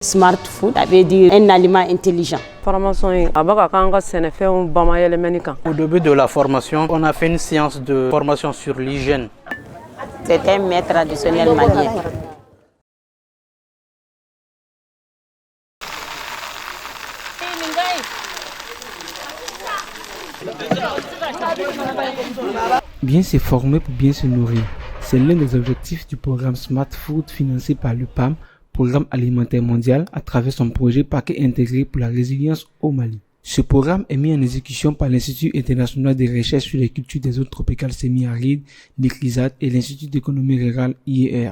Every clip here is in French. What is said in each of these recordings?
Smart food, ça veut dire un aliment intelligent. Au début de la formation, on a fait une séance de formation sur l'hygiène. C'est un mets traditionnel malien. Bien se former pour bien se nourrir. C'est l'un des objectifs du programme Smart Food financé par le PAM, Programme alimentaire mondial, à travers son projet Paquet intégré pour la résilience au Mali. Ce programme est mis en exécution par l'Institut international de recherche sur les cultures des zones tropicales semi-arides, l'ICRISAT et l'Institut d'économie rurale IER.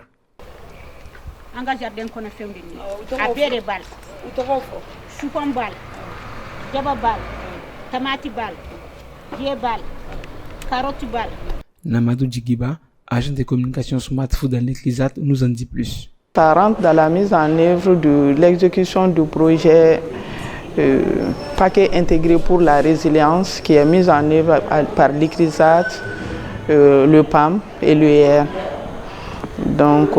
Namadou Djigiba, agent de communication Smart Food dans l'ICRISAT, nous en dit plus. Ça rentre dans la mise en œuvre de l'exécution du projet Paquet intégré pour la résilience qui est mis en œuvre par l'ICRISAT, le PAM et l'UER. Donc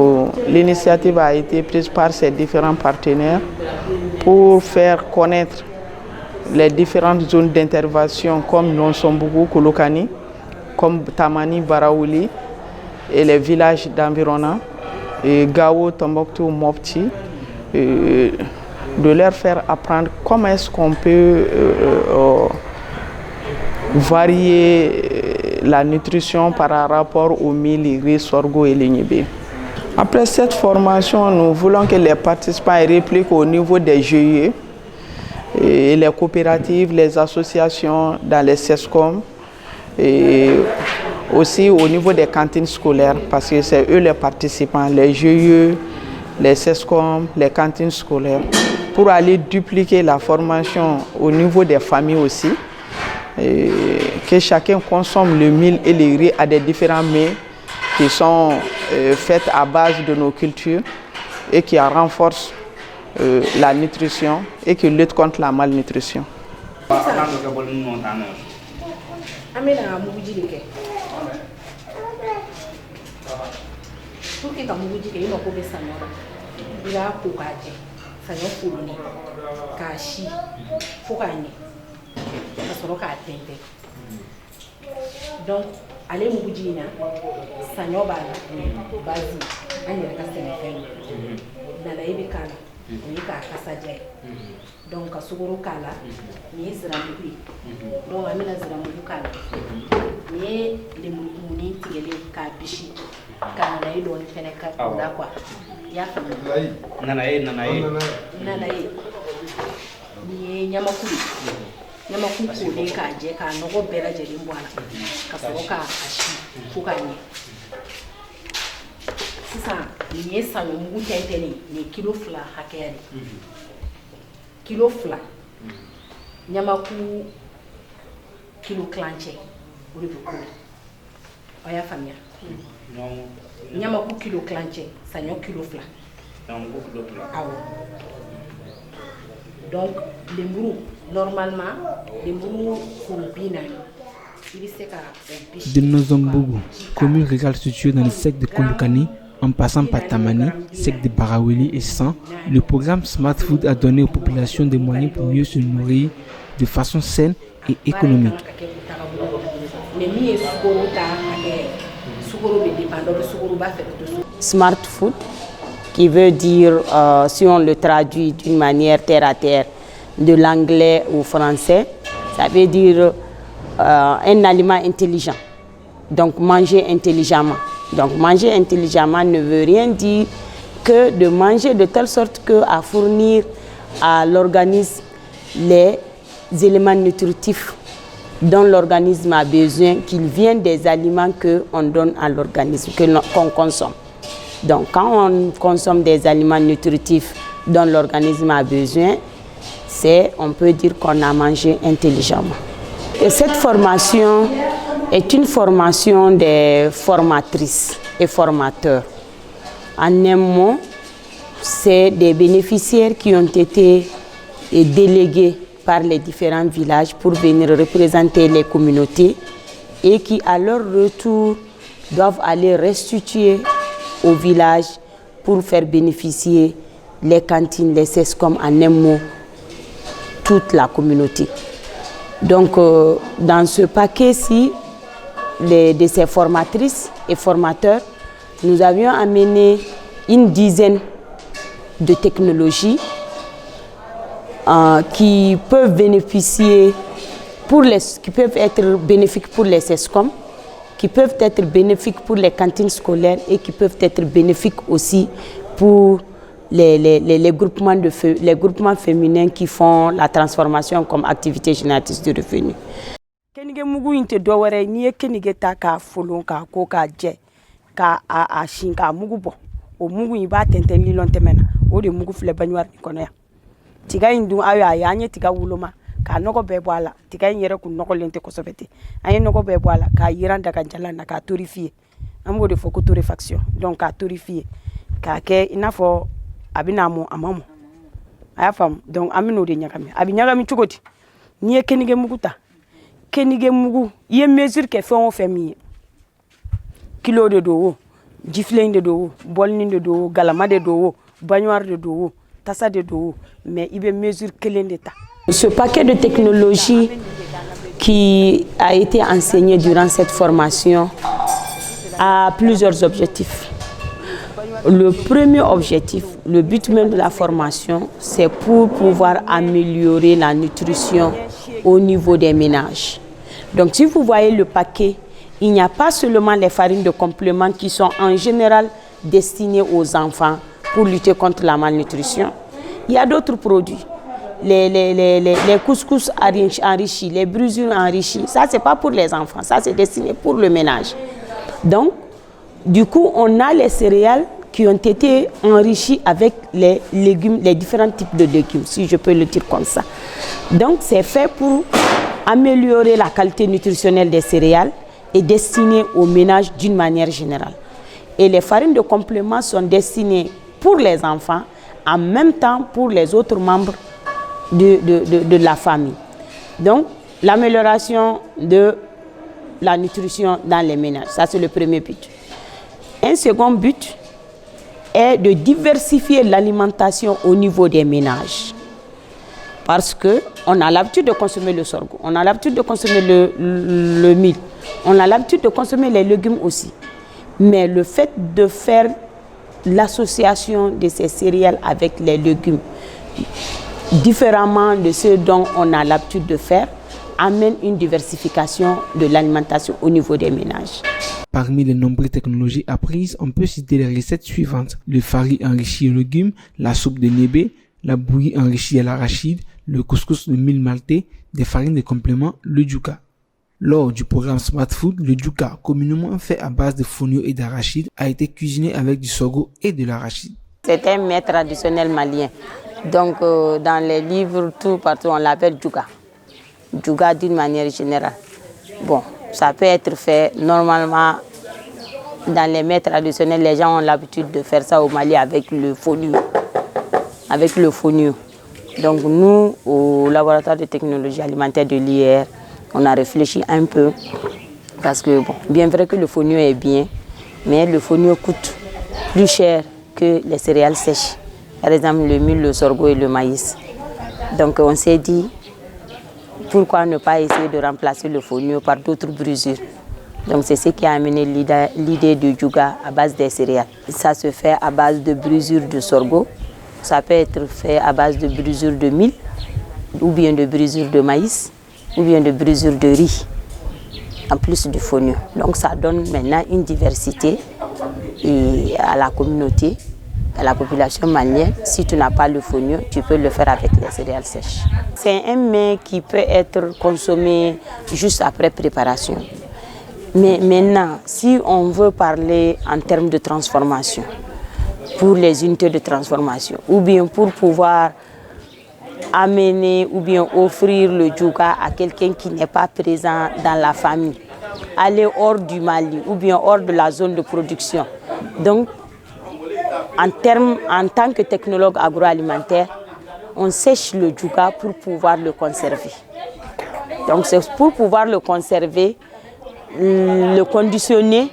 l'initiative a été prise par ces différents partenaires pour faire connaître les différentes zones d'intervention comme Nonsombougou, Kolokani, comme Tamani, Baraouli et les villages d'environnant. Gao, Tombouctou, Mopti, de leur faire apprendre comment est-ce qu'on peut varier la nutrition par rapport au mil, riz, sorgho et l'ignibe. Après cette formation, nous voulons que les participants répliquent au niveau des GIE, et les coopératives, les associations dans les CESCOM, et aussi au niveau des cantines scolaires, parce que c'est eux les participants, les GIE, les CESCOM, les cantines scolaires, pour aller dupliquer la formation au niveau des familles aussi, et que chacun consomme le mil et le riz à des différents mets qui sont faits à base de nos cultures et qui renforcent la nutrition et qui luttent contre la malnutrition. Pour que mugu jike ino ko be sanora ila ko kaje sanyo fuluni kashi fukani kasoro ka tente donc ale mugu jina sanyo bala bazi anya ka sene fen dala ibi kala ni ka kasaje donc kasuguru kala ni zira mugu donc amina zira mugu kala ni le muni tigele ka bishi kana na ilo nifene kakula kwa yaka nanae ni nyama kuli kule kaje ka nogo bela je limbwana kasoroka ashi kukanye sasa ni esa mungu tenteni ni kilo fla hakeri kilo fla nyama ku kilo clanche uri bukuri oya famia nyama ku kilo clanche sanyo kilo fla awo donc les mburu normalement les mburu combina de Nonsombougou, commune rurale située dans le sec de Kolokani, en passant par Tamani, sec de Baraouli et San, le programme Smart Food a donné aux populations des moyens pour mieux se nourrir de façon saine et économique. Smart food, qui veut dire, si on le traduit d'une manière terre à terre, de l'anglais au français, ça veut dire un aliment intelligent. Donc manger intelligemment. Donc manger intelligemment ne veut rien dire que de manger de telle sorte qu'à fournir à l'organisme les éléments nutritifs dont l'organisme a besoin, qu'ils viennent des aliments qu'on donne à l'organisme, qu'on consomme. Donc quand on consomme des aliments nutritifs dont l'organisme a besoin, on peut dire qu'on a mangé intelligemment. Et cette formation est une formation des formatrices et formateurs. En un mot, c'est des bénéficiaires qui ont été délégués par les différents villages pour venir représenter les communautés et qui, à leur retour, doivent aller restituer au village pour faire bénéficier les cantines, les CESCOM, en un mot, toute la communauté. Donc, dans ce paquet-ci, de ces formatrices et formateurs, nous avions amené une dizaine de technologies qui peuvent bénéficier qui peuvent être bénéfiques pour les CESCOM, qui peuvent être bénéfiques pour les cantines scolaires et qui peuvent être bénéfiques aussi pour les groupements féminins qui font la transformation comme activité génératrice de revenus. Kenige mugu inte dowere ni ye kenige ta ka folon ka ko ka je ka a shin ka mugu bo o mugu iba tenten lilon temena o de mugu fle banwar ni kono ya tiga indu ayo ayanye tiga wuloma ka nogo be boala tiga yere ku nogo lente ko sobete ayi nogo be boala ka yiranda ka jalana ka torifie amgo de foko torréfaction donc ka torifie ka ke inafo abinamo amamo aya fam donc amino de nyakami abi nyakami chugoti ni ye kenige mugu ta kenige mugu ye mesure ke fon fami kilo de dowo giflen de dowo bolni de dowo galama de dowo bagnouar de dowo tassa de dowo mais ibe mesure kelen d'état. Ce paquet de technologies qui a été enseigné durant cette formation a plusieurs objectifs. Le premier objectif, le but même de la formation, c'est pour pouvoir améliorer la nutrition au niveau des ménages. Donc si vous voyez le paquet, il n'y a pas seulement les farines de complément qui sont en général destinées aux enfants pour lutter contre la malnutrition. Il y a d'autres produits. Les couscous enrichis, les brusures enrichies, ça c'est pas pour les enfants, ça c'est destiné pour le ménage. Donc, du coup, on a les céréales qui ont été enrichis avec les légumes, les différents types de légumes, si je peux le dire comme ça. Donc, c'est fait pour améliorer la qualité nutritionnelle des céréales et destiné aux ménages d'une manière générale. Et les farines de complément sont destinées pour les enfants, en même temps pour les autres membres de la famille. Donc, l'amélioration de la nutrition dans les ménages, ça c'est le premier but. Un second but est de diversifier l'alimentation au niveau des ménages. Parce qu'on a l'habitude de consommer le sorgho, on a l'habitude de consommer le mil, on a l'habitude de consommer les légumes aussi. Mais le fait de faire l'association de ces céréales avec les légumes, différemment de ce dont on a l'habitude de faire, amène une diversification de l'alimentation au niveau des ménages. Parmi les nombreuses technologies apprises, on peut citer les recettes suivantes: le farine enrichi en légumes, la soupe de nébé, la bouillie enrichie à l'arachide, le couscous de mil maltais, des farines de complément, le djouka. Lors du programme Smart Food, le djouka, communément fait à base de fonio et d'arachide, a été cuisiné avec du sorgho et de l'arachide. C'est un mets traditionnel malien. Donc dans les livres, tout partout, on l'appelle djouka. Djouka d'une manière générale. Bon, ça peut être fait normalement dans les mets traditionnels. Les gens ont l'habitude de faire ça au Mali avec le fonio. Avec le fonio. Donc nous, au laboratoire de technologie alimentaire de l'IR, on a réfléchi un peu. Parce que, bon, bien vrai que le fonio est bien, mais le fonio coûte plus cher que les céréales sèches. Par exemple, le mil, le sorgho et le maïs. Donc on s'est dit, pourquoi ne pas essayer de remplacer le fonio par d'autres brusures. Donc c'est ce qui a amené l'idée du djouka à base des céréales. Ça se fait à base de brusures de sorgho. Ça peut être fait à base de brusures de mil, ou bien de brusures de maïs, ou bien de brusures de riz, en plus du fonio. Donc ça donne maintenant une diversité à la communauté, à la population malienne. Si tu n'as pas le fonio, tu peux le faire avec les céréales sèches. C'est un mets qui peut être consommé juste après préparation. Mais maintenant, si on veut parler en termes de transformation, pour les unités de transformation, ou bien pour pouvoir amener ou bien offrir le djouka à quelqu'un qui n'est pas présent dans la famille, aller hors du Mali ou bien hors de la zone de production. Donc, en tant que technologue agroalimentaire, on sèche le djouka pour pouvoir le conserver. Donc, c'est pour pouvoir le conserver, le conditionner,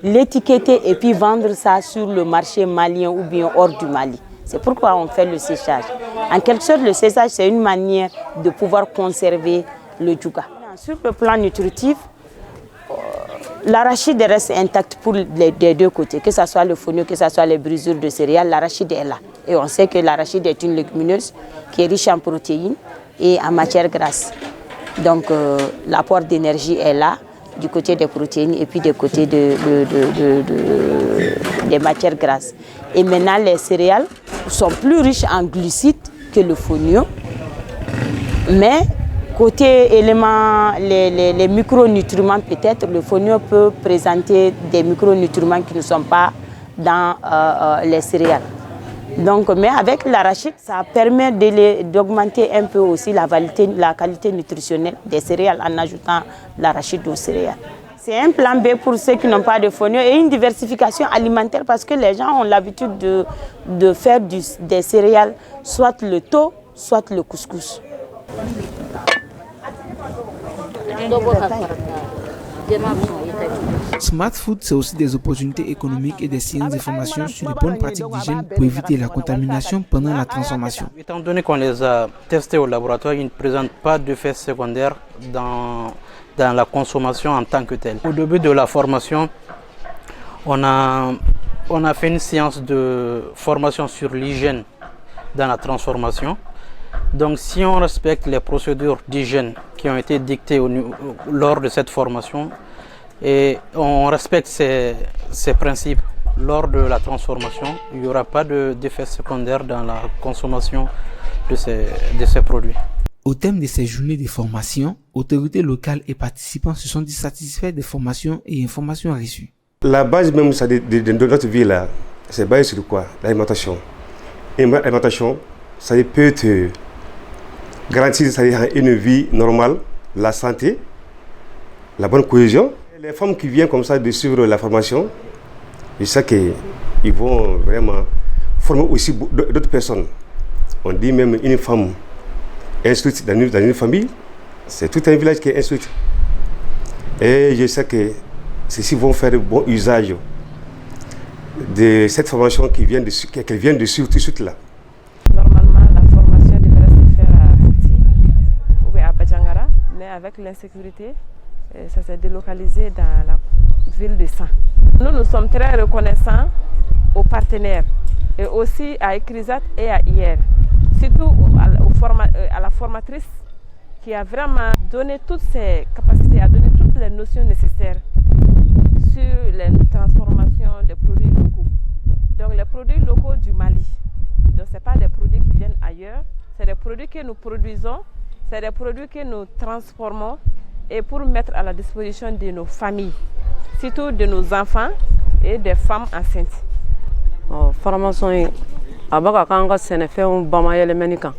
l'étiqueter et puis vendre ça sur le marché malien ou bien hors du Mali. C'est pourquoi on fait le séchage. En quelque sorte, le séchage, c'est une manière de pouvoir conserver le djouga. Sur le plan nutritif, l'arachide reste intact pour les deux côtés, que ce soit le fonio, que ce soit les brisures de céréales, l'arachide est là. Et on sait que l'arachide est une légumineuse qui est riche en protéines et en matières grasses. Donc l'apport d'énergie est là, du côté des protéines et puis du côté des matières grasses. Et maintenant, les céréales sont plus riches en glucides que le fonio, mais côté éléments, les micronutriments peut-être, le fonio peut présenter des micronutriments qui ne sont pas dans les céréales. Donc, mais avec l'arachide, ça permet d'augmenter un peu aussi la qualité nutritionnelle des céréales en ajoutant l'arachide aux céréales. C'est un plan B pour ceux qui n'ont pas de fonio et une diversification alimentaire parce que les gens ont l'habitude de faire des céréales, soit le tau, soit le couscous. Smart Food, c'est aussi des opportunités économiques et des séances de formation sur les bonnes pratiques d'hygiène pour éviter la contamination pendant la transformation. Étant donné qu'on les a testés au laboratoire, ils ne présentent pas d'effets secondaires dans la consommation en tant que telle. Au début de la formation, on a fait une séance de formation sur l'hygiène dans la transformation. Donc si on respecte les procédures d'hygiène qui ont été dictées lors de cette formation et on respecte ces principes lors de la transformation, il n'y aura pas d'effet secondaire dans la consommation de ces produits. Au thème de ces journées de formation, autorités locales et participants se sont dissatisfaits des formations et informations reçues. La base même de notre vie là, c'est basé sur quoi? L'alimentation. Et l'alimentation, ça peut te garantir une vie normale, la santé, la bonne cohésion. Les femmes qui viennent comme ça de suivre la formation, je sais qu'ils vont vraiment former aussi d'autres personnes. On dit même une femme instruite dans une famille, c'est tout un village qui est instruit. Et je sais que ceux-ci vont faire bon usage de cette formation qu'elles viennent de suivre tout de suite là. Normalement, la formation devrait se faire à Kouti ou à Badjangara, mais avec l'insécurité, ça s'est délocalisé dans la ville de San. Nous sommes très reconnaissants aux partenaires et aussi à Ecrisat et à IR, surtout à la formatrice qui a vraiment donné toutes ses capacités, a donné toutes les notions nécessaires sur les transformations des produits locaux. Donc les produits locaux du Mali. Donc ce n'est pas des produits qui viennent ailleurs, c'est des produits que nous produisons, c'est des produits que nous transformons et pour mettre à la disposition de nos familles, surtout de nos enfants et des femmes enceintes. Formation abaka kanga senefɛnw bamayɛlɛmani kan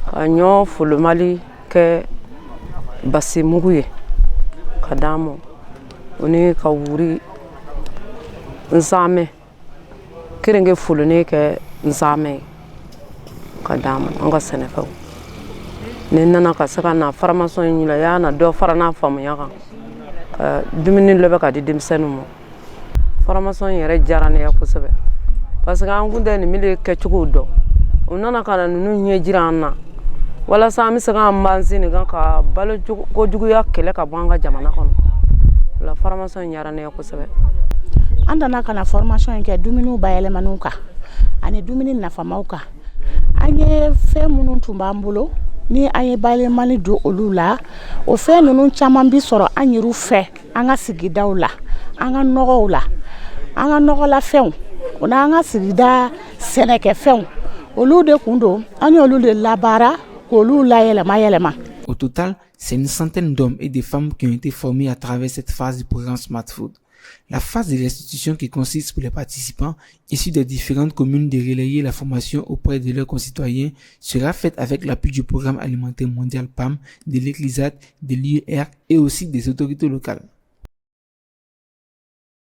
ka ɲɔ folomali kɛ basi mugu ye ka d'an ma o ni ka wuri nsaamɛ kerenge foloni kɛ nsaamɛ ye ka d'an ma an ka sɛnɛfɛnw ni nana ka se ka na formation yi la y'a na dɔ fara n'a faamuya kan ka dumuni lɛbɛ ka di denmisɛnninw ma formation yɛrɛ diyara ne ye kosɛbɛ parce que an kun tɛ nin mili kɛcogow dɔn o nana ka na ninnu ɲɛ jira an na walasa an bɛ se k'an bansi nin kan ka balo kojuguya kɛlɛ ka bɔ an ka jamana kɔnɔ la formation diyara ne ye kosɛbɛ. An nana ka na formation in kɛ dumuniw bayɛlɛmaniw kan ani dumuni nafamaw kan an ye fɛn minnu tun b'an bolo ni an ye bayɛlɛmani don olu la o fɛn ninnu caman bi sɔrɔ an yɛrɛw fɛ an ka sigidaw la an ka nɔgɔw la an ka nɔgɔlafɛnw o n'an ka sigida sɛnɛkɛfɛnw olu de kun don an y'olu de labaara k'olu layɛlɛma. Au total, c'est une centaine d'hommes et de femmes qui ont été formés à travers cette phase du programme Smart Food. La phase de restitution qui consiste pour les participants issus des différentes communes de relayer la formation auprès de leurs concitoyens sera faite avec l'appui du Programme alimentaire mondial PAM, de l'Ecrisat, de l'IER et aussi des autorités locales.